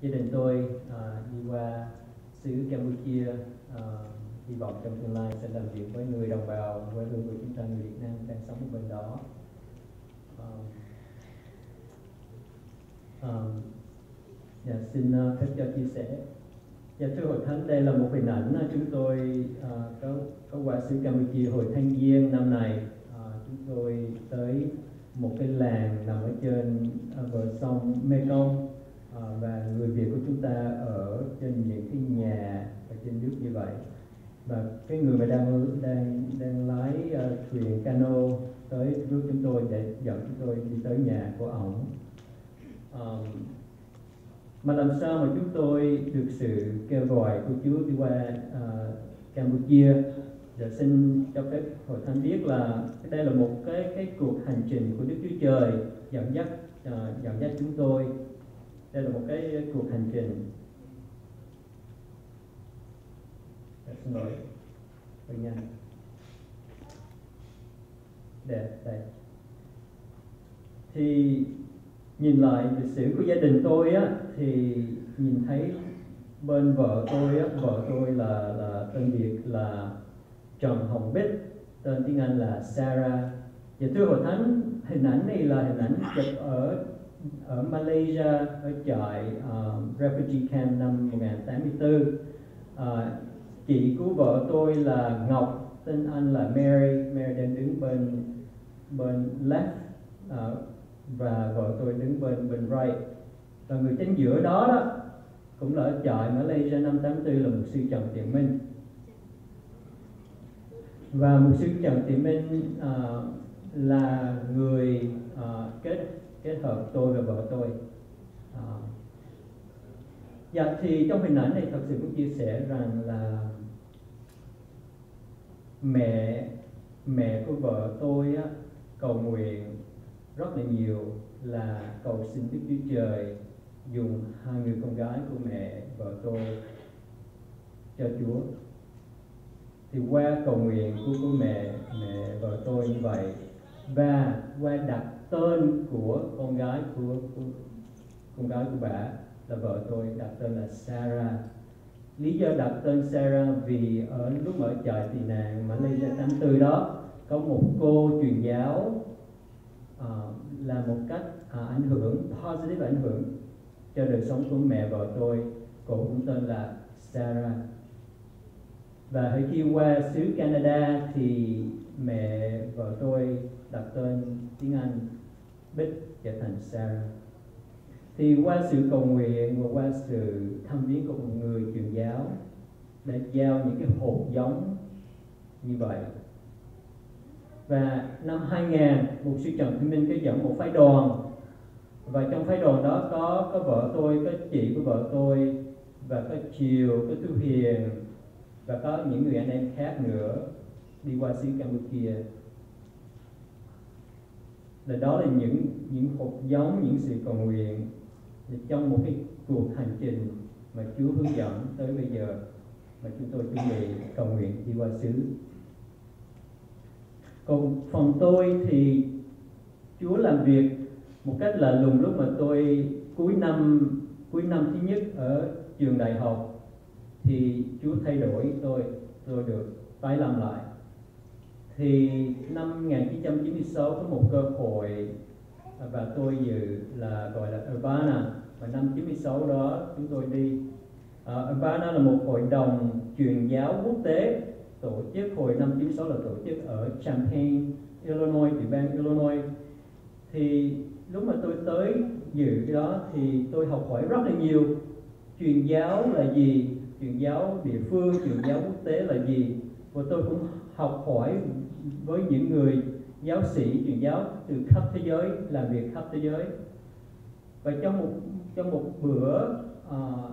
Gia đình tôi đi qua xứ Campuchia, hy vọng trong tương lai sẽ làm việc với người đồng bào quê hương của chúng ta, người Việt Nam đang sống ở bên đó. Xin phép cho chia sẻ. Thưa Hội Thánh, đây là một hình ảnh chúng tôi có qua xứ Campuchia hồi tháng Giêng năm này. Chúng tôi tới một cái làng nằm ở trên bờ sông Mekong, và người Việt của chúng ta ở trên những cái nhà ở trên nước như vậy, và cái người mà đang lái thuyền cano tới rước chúng tôi để dẫn chúng tôi đi tới nhà của ổng. Mà làm sao mà chúng tôi được sự kêu gọi của Chúa đi qua Campuchia? Giờ xin cho phép Hội Thánh biết là đây là một cái cuộc hành trình của Đức Chúa Trời dẫn dắt chúng tôi. Đây là một cái cuộc hành trình. Xin lỗi, hơi nhanh. Đây. Thì nhìn lại lịch sử của gia đình tôi á, thì nhìn thấy bên vợ tôi là tên Việt là Trần Hồng Bích, tên tiếng Anh là Sarah. Và thưa Hội Thánh, hình ảnh này là hình ảnh chụp ở Malaysia, ở trại refugee camp năm 1984. Chị của vợ tôi là Ngọc, tên anh là Mary đang đứng bên left, và vợ tôi đứng bên right. Và người chính giữa đó cũng là ở trại Malaysia năm 84 là mục sư Trần Thiện Minh. Và mục sư Trần Thiện Minh là người kết hợp tôi và vợ tôi. Thì trong hình ảnh này thật sự muốn chia sẻ rằng là mẹ của vợ tôi cầu nguyện rất là nhiều, là cầu xin Đức Chúa Trời dùng hai người con gái của mẹ vợ tôi cho Chúa. Thì qua cầu nguyện của mẹ vợ tôi như vậy, và qua đặt tên của con gái của bà là vợ tôi đặt tên là Sarah. Lý do đặt tên Sarah vì lúc ở trại tị nạn Malaysia 84 đó có một cô truyền giáo là một cách positive ảnh hưởng cho đời sống của mẹ vợ tôi. Cô cũng tên là Sarah. Và khi qua xứ Canada thì mẹ vợ tôi đặt tên tiếng Anh Bích trở thành Sarah. Thì qua sự cầu nguyện và qua sự thăm viếng của một người truyền giáo đã giao những cái hột giống như vậy. Và năm 2000, mục sư Trần Thị Minh có dẫn một phái đoàn, và trong phái đoàn đó có vợ tôi, có chị của vợ tôi, và có Chiều, có Thu Hiền, và có những người anh em khác nữa đi qua xứ Campuchia. Và đó là những hột giống, những sự cầu nguyện trong một cái cuộc hành trình mà Chúa hướng dẫn tới bây giờ mà chúng tôi chuẩn bị cầu nguyện đi qua xứ. Còn phần tôi thì Chúa làm việc một cách lạ lùng lúc mà tôi cuối năm thứ nhất ở trường đại học, thì Chúa thay đổi tôi được tái lâm lại. Thì năm 1996 có một cơ hội và tôi dự là gọi là Urbana, và năm 96 đó chúng tôi đi. Urbana là một hội đồng truyền giáo quốc tế tổ chức hồi năm 96, là tổ chức ở Champaign, Illinois, tiểu bang Illinois. Thì lúc mà tôi tới dự cái đó thì tôi học hỏi rất là nhiều. Truyền giáo là gì? Truyền giáo địa phương, truyền giáo quốc tế là gì? Và tôi cũng học hỏi với những người giáo sĩ truyền giáo từ khắp thế giới, làm việc khắp thế giới. Và trong một bữa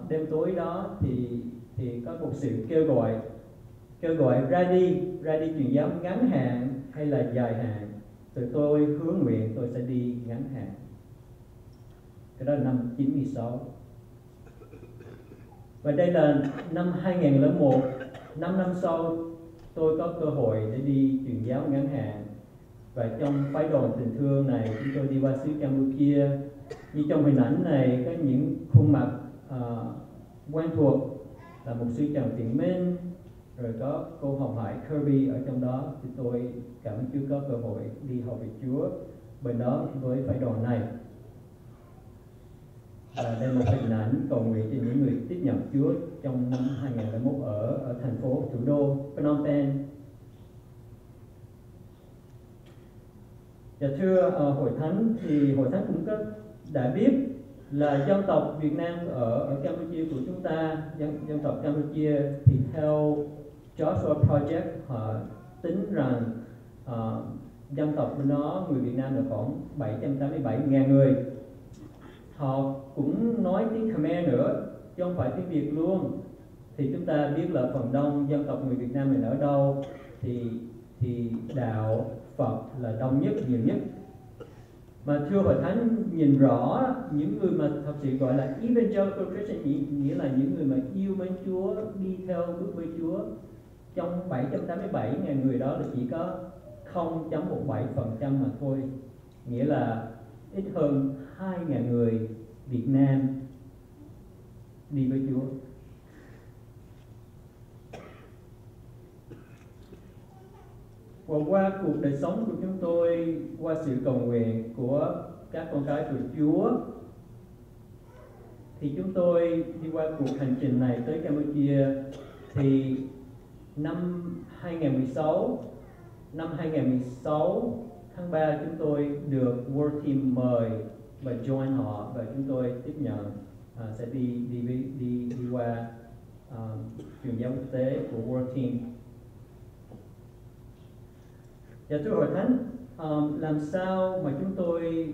đêm tối đó thì có một sự kêu gọi ra đi truyền giáo ngắn hạn hay là dài hạn. Thì tôi hứa nguyện tôi sẽ đi ngắn hạn. Cái đó là năm 96. Và đây là năm 2001, 5 năm sau tôi có cơ hội để đi truyền giáo ngắn hạn. Và trong phái đoàn tình thương này chúng tôi đi qua xứ Campuchia. Như trong hình ảnh này có những khuôn mặt quen thuộc là mục sư Trần Tiền Minh, rồi có cô Hồng Hải Kirby ở trong đó, thì tôi cảm ơn Chúa có cơ hội đi học về Chúa bên đó với phái đoàn này. Và đây là một hình ảnh cầu nguyện cho những người tiếp nhận Chúa trong năm 2001 ở thành phố thủ đô Phnom Penh. Và thưa hội thánh, thì hội thánh cũng đã biết là dân tộc Việt Nam ở Campuchia của chúng ta, dân tộc Campuchia thì theo Joshua Project họ tính rằng dân tộc của nó, người Việt Nam là khoảng 787.000 người. Họ cũng nói tiếng Khmer nữa, chứ không phải tiếng Việt luôn. Thì chúng ta biết là phần đông dân tộc người Việt Nam mình ở đâu, thì đạo Phật là đông nhất, nhiều nhất. Mà thưa hội thánh, nhìn rõ những người mà thật sự gọi là evangelical Christian, nghĩa là những người mà yêu mến Chúa, đi theo bước với Chúa, trong 787.000 người đó là chỉ có 0.17% mà thôi. Nghĩa là ít hơn 2.000 người Việt Nam đi với Chúa. Và qua cuộc đời sống của chúng tôi, qua sự cầu nguyện của các con cái của Chúa, thì chúng tôi đi qua cuộc hành trình này tới Campuchia. Thì năm 2016 tháng 3 chúng tôi được World Team mời và join họ, và chúng tôi tiếp nhận sẽ đi qua truyền giáo quốc tế của World Team. Và thưa hội thánh, làm sao mà chúng tôi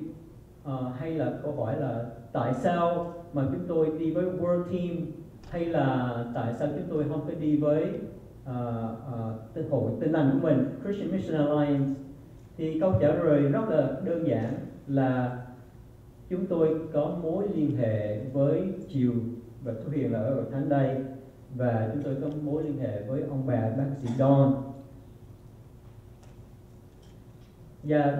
hay là câu hỏi là tại sao mà chúng tôi đi với World Team, hay là tại sao chúng tôi không có đi với hội Tin lành của mình, Christian Mission Alliance? Thì câu trả lời rất là đơn giản là chúng tôi có mối liên hệ với Chia và Thu Hiền là ở hội thánh đây, và chúng tôi có mối liên hệ với ông bà bác sĩ Don.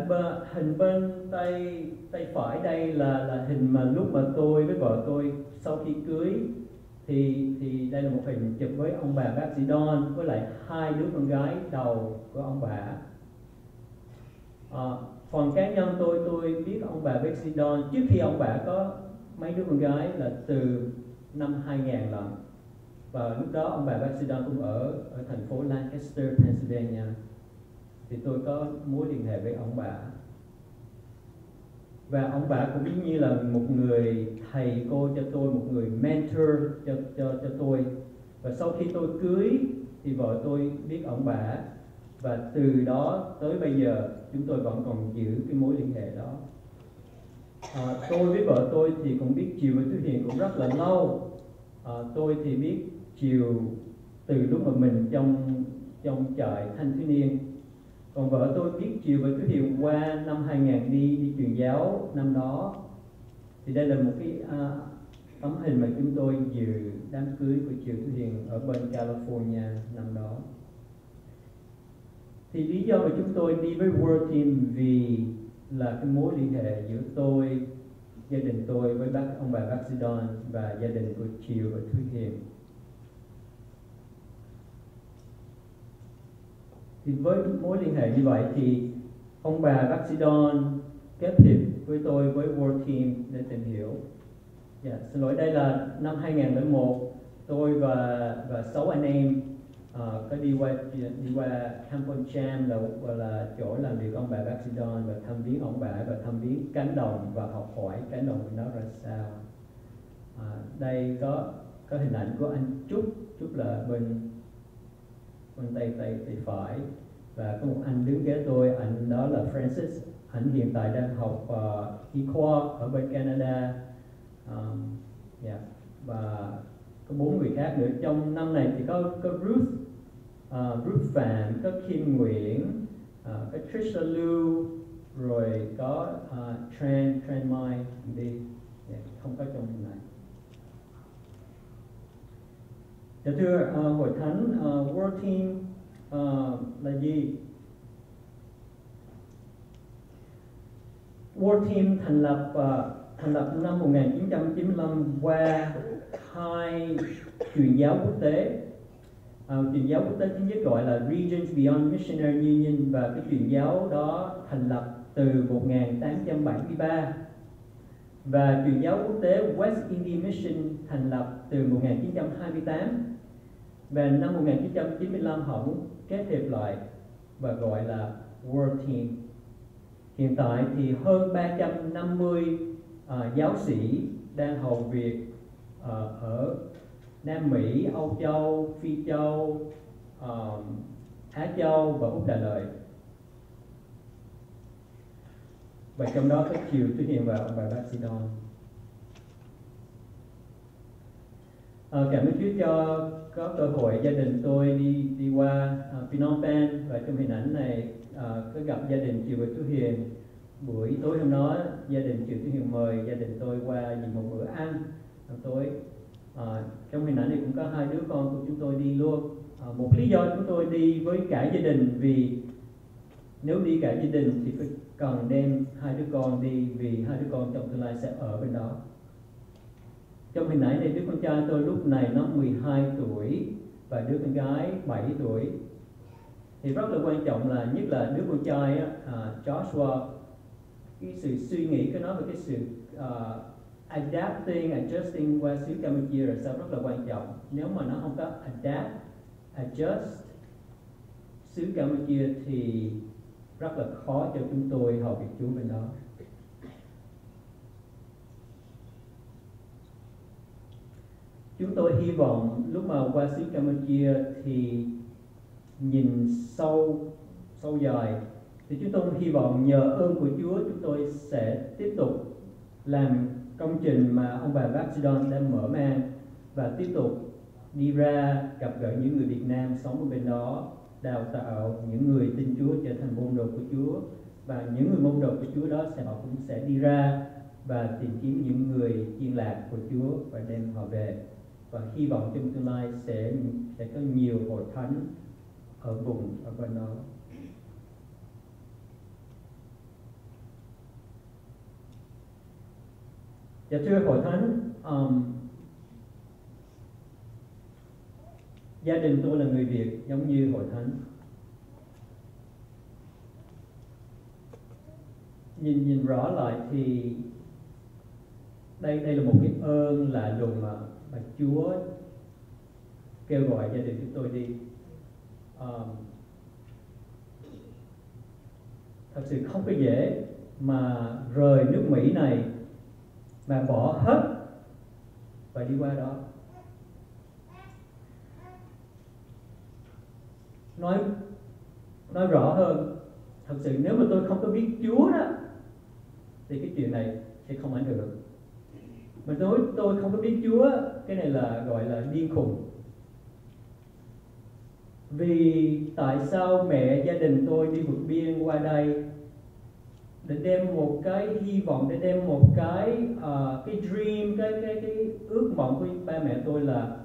Và hình bên tay phải đây là hình mà lúc mà tôi với vợ tôi sau khi cưới, thì đây là một hình chụp với ông bà bác sĩ Don với lại 2 đứa con gái đầu của ông bà. Phần cá nhân tôi biết ông bà bác sĩ Don trước khi ông bà có mấy đứa con gái là từ năm 2000 lận, và lúc đó ông bà bác sĩ Don cũng ở thành phố Lancaster, Pennsylvania. Thì tôi có mối liên hệ với ông bà, và ông bà cũng giống như là một người thầy cô cho tôi, một người mentor cho tôi. Và sau khi tôi cưới thì vợ tôi biết ông bà, và từ đó tới bây giờ chúng tôi vẫn còn giữ cái mối liên hệ đó. Tôi với vợ tôi thì cũng biết Chia và Thu Hiền cũng rất là lâu. Tôi thì biết Chia từ lúc mà mình trong trại thanh thiếu niên, còn vợ tôi biết Chia và Thu Hiền qua năm 2000 đi truyền giáo năm đó. Thì đây là một cái tấm hình mà chúng tôi dự đám cưới của Chia Thu Hiền ở bên California năm đó. Thì lý do mà chúng tôi đi với World Team vì là cái mối liên hệ giữa tôi, gia đình tôi với ông bà bác sĩ Don và gia đình của Chia và Thu Hiền. Thì với mối liên hệ như vậy thì ông bà bác sĩ Don kết hiệp với tôi với World Team để tìm hiểu. Xin lỗi, đây là năm 2001, tôi và 6 anh em có đi qua Kampong Cham, là chỗ làm việc ông bà bác sĩ Don, và thăm viếng ông bà và thăm viếng cánh đồng và học hỏi cánh đồng của nó ra sao. Đây có hình ảnh của anh Trúc là bên tay phải, và có một anh đứng kế tôi, anh đó là Francis, anh hiện tại đang học y khoa ở bên Canada. Và có 4 người khác nữa. Trong năm này thì có Ruth Phạm, có Kim Nguyễn, có Trisha Lưu, rồi có Tran Mai đi, không có trong hình này. Dạ thưa hội thánh, World Team là gì? World Team thành thành lập năm 1995 qua hai truyền giáo quốc tế. Truyền giáo quốc tế thứ nhất gọi là Regions Beyond Missionary Union, và cái truyền giáo đó thành lập từ 1873, và truyền giáo quốc tế West Indian Mission thành lập từ 1928, và năm 1995 họ muốn kết hợp lại và gọi là World Team. Hiện tại thì hơn 350 giáo sĩ đang hầu việc ở Nam Mỹ, Âu Châu, Phi Châu, Á Châu và Úc Đại Lợi. Và trong đó có Chiều xuất hiện vào ông bà bác sĩ Don. Cảm ơn Chúa cho có cơ hội gia đình tôi đi qua Phnom Penh, và trong hình ảnh này có gặp gia đình Chiều và Tú Hiền. Buổi tối hôm đó gia đình Chiều Tú Hiền mời gia đình tôi qua dùng một bữa ăn tối. Trong hình ảnh này cũng có hai đứa con của chúng tôi đi luôn. Một lý do chúng tôi đi với cả gia đình, vì nếu đi cả gia đình thì phải cần đem hai đứa con đi, vì hai đứa con trong tương lai sẽ ở bên đó. Trong hình ảnh này đứa con trai tôi lúc này nó 12 tuổi và đứa con gái 7 tuổi. Thì rất là quan trọng là nhất là đứa con trai Joshua, cái sự suy nghĩ của nó và cái sự adjusting qua xứ Campuchia là sao rất là quan trọng. Nếu mà nó không có adjust xứ Campuchia thì rất là khó cho chúng tôi hầu việc Chúa bên đó. Chúng tôi hy vọng lúc mà qua xứ Campuchia thì nhìn sâu dài, thì chúng tôi hy vọng nhờ ơn của Chúa chúng tôi sẽ tiếp tục làm công trình mà ông bà bác sĩ Don đã mở mang, và tiếp tục đi ra gặp gỡ những người Việt Nam sống ở bên đó, đào tạo những người tin Chúa trở thành môn đồ của Chúa, và những người môn đồ của Chúa đó họ cũng sẽ đi ra và tìm kiếm những người chiên lạc của Chúa và đem họ về. Và hy vọng trong tương lai sẽ có nhiều hội thánh ở vùng ở bên đó. Dạ thưa hội thánh, gia đình tôi là người Việt giống như hội thánh. Nhìn rõ lại thì đây là một cái ơn lạ lùng mà Chúa kêu gọi gia đình chúng tôi đi. Thật sự không có dễ mà rời nước Mỹ này mà bỏ hết và đi qua đó. Nói rõ hơn, thật sự nếu mà tôi không có biết Chúa đó thì cái chuyện này sẽ không ảnh hưởng. Mà tôi không có biết Chúa, cái này là gọi là điên khùng. Vì tại sao mẹ gia đình tôi đi vượt biên qua đây để đem một cái hy vọng, để đem một cái dream, cái ước mộng của ba mẹ tôi là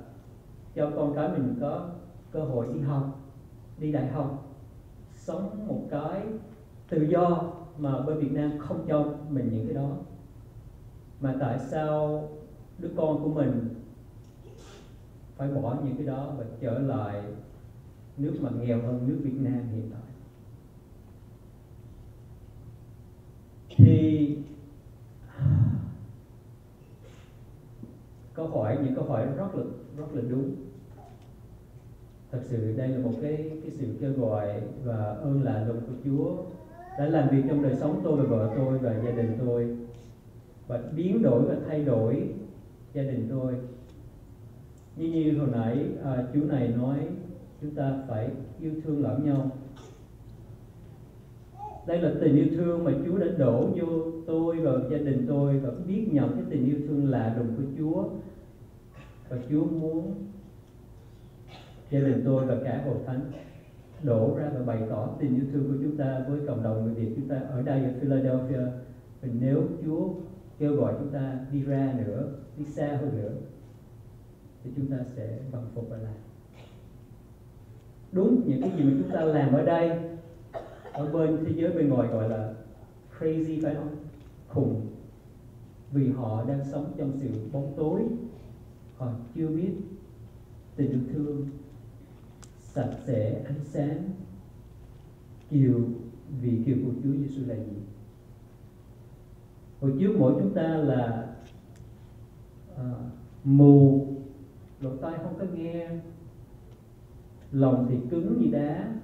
cho con cái mình có cơ hội đi học, đi đại học, sống một cái tự do mà bên Việt Nam không cho mình những cái đó. Mà tại sao đứa con của mình phải bỏ những cái đó và trở lại nước mà nghèo hơn nước Việt Nam hiện tại? Thì những câu hỏi rất là đúng. Thật sự đây là một cái sự kêu gọi và ơn lạ lùng của Chúa đã làm việc trong đời sống tôi và vợ tôi và gia đình tôi, và biến đổi và thay đổi gia đình tôi. Như hồi nãy chú này nói chúng ta phải yêu thương lẫn nhau. Đây là tình yêu thương mà Chúa đã đổ vô tôi và gia đình tôi, và biết nhận cái tình yêu thương lạ lùng của Chúa. Và Chúa muốn gia đình tôi và cả hội thánh đổ ra và bày tỏ tình yêu thương của chúng ta với cộng đồng người Việt chúng ta ở đây ở Philadelphia. Và nếu Chúa kêu gọi chúng ta đi ra nữa, đi xa hơn nữa, thì chúng ta sẽ bằng phục và làm đúng những cái gì mà chúng ta làm ở đây. Ở bên thế giới bên ngoài gọi là crazy, phải không? Khùng. vì họ đang sống trong sự bóng tối, họ chưa biết tình yêu thương sạch sẽ, ánh sáng, vị kiều của Chúa Giêsu là gì. Hồi trước mỗi chúng ta là mù, lỗ tai không có nghe, lòng thì cứng như đá,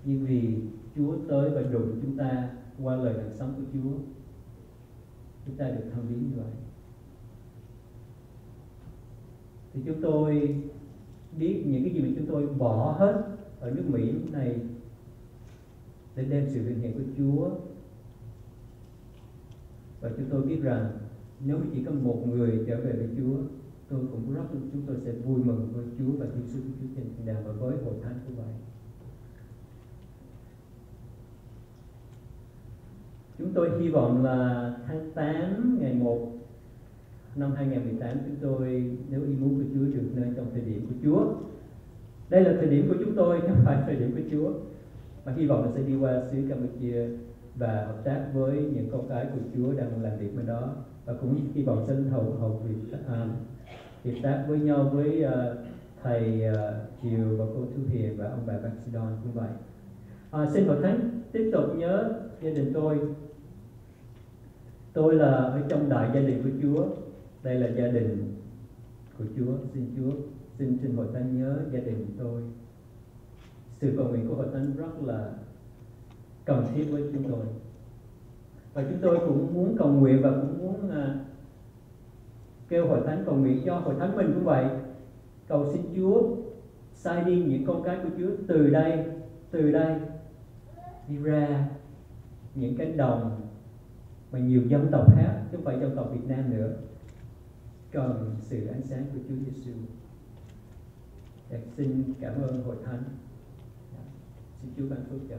nhưng vì Chúa tới và đụng chúng ta qua lời đàn sống của Chúa, chúng ta được thăng biến như vậy. Thì chúng tôi biết những cái gì mà chúng tôi bỏ hết ở nước Mỹ này để đem sự vinh hiển của Chúa. Và chúng tôi biết rằng nếu chỉ có một người trở về với Chúa, chúng tôi sẽ vui mừng với Chúa và thiên sứ của Chúa trên thiên đàng và với hội thánh như vậy. Chúng tôi hy vọng là tháng 8 ngày 1 năm 2018 chúng tôi, nếu ý muốn của Chúa, được nơi trong thời điểm của Chúa. Đây là thời điểm của chúng tôi, chứ không phải thời điểm của Chúa. Và hy vọng là sẽ đi qua xứ Campuchia và hợp tác với những con cái của Chúa đang làm việc bên đó, và cũng hy vọng sẽ hậu việc tác với nhau với thầy Chiều và cô Thu Hiền và ông bà bác sĩ Don cũng vậy. Xin hội thánh tiếp tục nhớ gia đình tôi. Tôi là ở trong đại gia đình của Chúa. Đây là gia đình của Chúa. Xin hội thánh nhớ gia đình tôi. Sự cầu nguyện của hội thánh rất là cần thiết với chúng tôi. Và chúng tôi cũng muốn cầu nguyện và cũng muốn kêu hội thánh cầu nguyện cho hội thánh mình cũng vậy. Cầu xin Chúa sai đi những con cái của Chúa từ đây đi ra những cánh đồng mà nhiều dân tộc khác, chứ không phải dân tộc Việt Nam nữa, cần sự ánh sáng của Chúa Giêsu. Xin cảm ơn hội thánh. Xin Chúa ban phước cho.